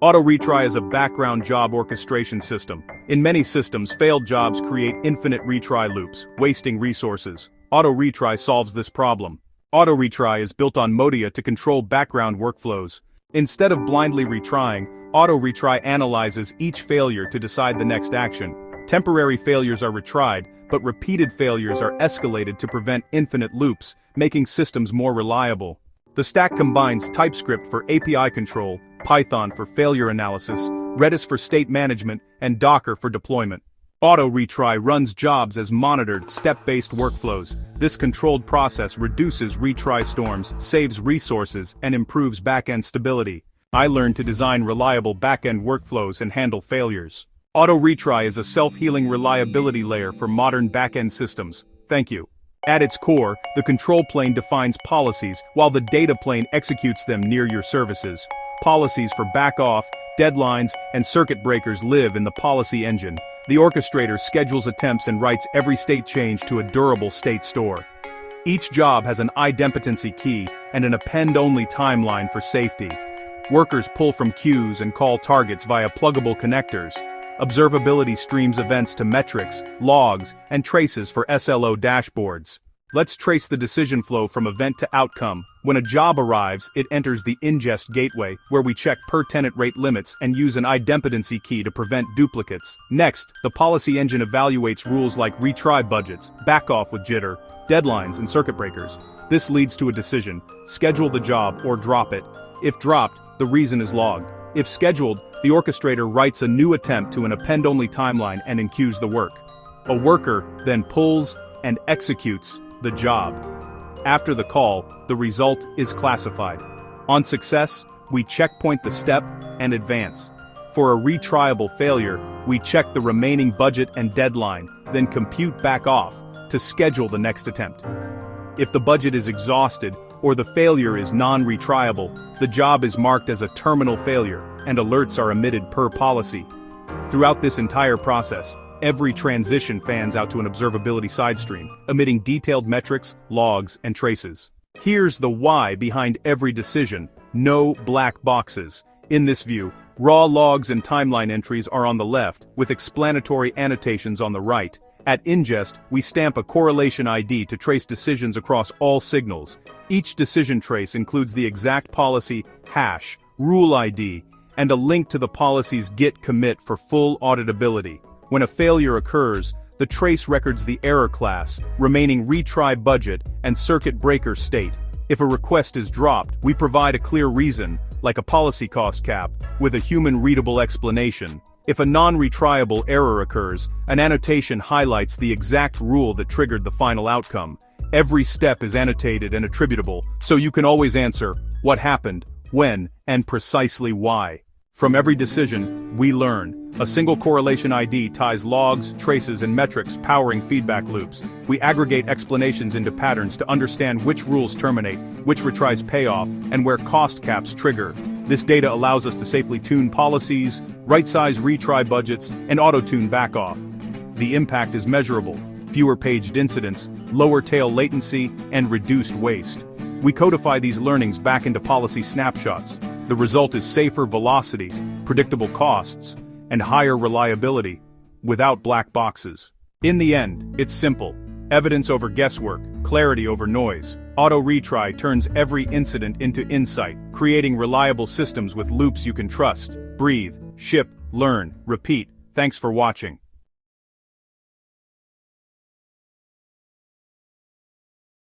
AutoRetry is a background job orchestration system. In many systems, failed jobs create infinite retry loops, wasting resources. AutoRetry solves this problem. AutoRetry is built on Motia to control background workflows. Instead of blindly retrying, AutoRetry analyzes each failure to decide the next action. Temporary failures are retried, but repeated failures are escalated to prevent infinite loops, making systems more reliable. The stack combines TypeScript for API control, Python for failure analysis, Redis for state management, and Docker for deployment. AutoRetry runs jobs as monitored, step-based workflows. This controlled process reduces retry storms, saves resources, and improves backend stability. I learned to design reliable backend workflows and handle failures. AutoRetry is a self-healing reliability layer for modern backend systems. Thank you. At its core, the control plane defines policies, while the data plane executes them near your services. Policies for backoff, deadlines, and circuit breakers live in the policy engine. The orchestrator schedules attempts and writes every state change to a durable state store. Each job has an idempotency key and an append-only timeline for safety. Workers pull from queues and call targets via pluggable connectors. Observability streams events to metrics, logs, and traces for SLO dashboards. Let's trace the decision flow from event to outcome. When a job arrives, it enters the ingest gateway, where we check per-tenant rate limits and use an idempotency key to prevent duplicates. Next, the policy engine evaluates rules like retry budgets, backoff with jitter, deadlines, and circuit breakers. This leads to a decision: schedule the job or drop it. If dropped, the reason is logged. If scheduled, the orchestrator writes a new attempt to an append-only timeline and enqueues the work. A worker then pulls and executes the job. After the call, the result is classified. On success, we checkpoint the step and advance. For a retryable failure, we check the remaining budget and deadline, then compute backoff to schedule the next attempt. If the budget is exhausted or the failure is non-retryable, the job is marked as a terminal failure, and alerts are emitted per policy. Throughout this entire process, every transition fans out to an observability sidestream, emitting detailed metrics, logs, and traces. Here's the why behind every decision: no black boxes. In this view, raw logs and timeline entries are on the left, with explanatory annotations on the right. At ingest, we stamp a correlation ID to trace decisions across all signals. Each decision trace includes the exact policy, hash, rule ID, and a link to the policy's git commit for full auditability. When a failure occurs, the trace records the error class, remaining retry budget, and circuit breaker state. If a request is dropped, we provide a clear reason, like a policy cost cap, with a human-readable explanation. If a non-retryable error occurs, an annotation highlights the exact rule that triggered the final outcome. Every step is annotated and attributable, so you can always answer what happened, when, and precisely why. From every decision, we learn. A single correlation ID ties logs, traces, and metrics, powering feedback loops. We aggregate explanations into patterns to understand which rules terminate, which retries pay off, and where cost caps trigger. This data allows us to safely tune policies, right-size retry budgets, and auto-tune backoff. The impact is measurable: fewer paged incidents, lower tail latency, and reduced waste. We codify these learnings back into policy snapshots. The result is safer velocity, predictable costs, and higher reliability, without black boxes. In the end, it's simple: evidence over guesswork, clarity over noise. AutoRetry turns every incident into insight, creating reliable systems with loops you can trust. Breathe, ship, learn, repeat. Thanks for watching.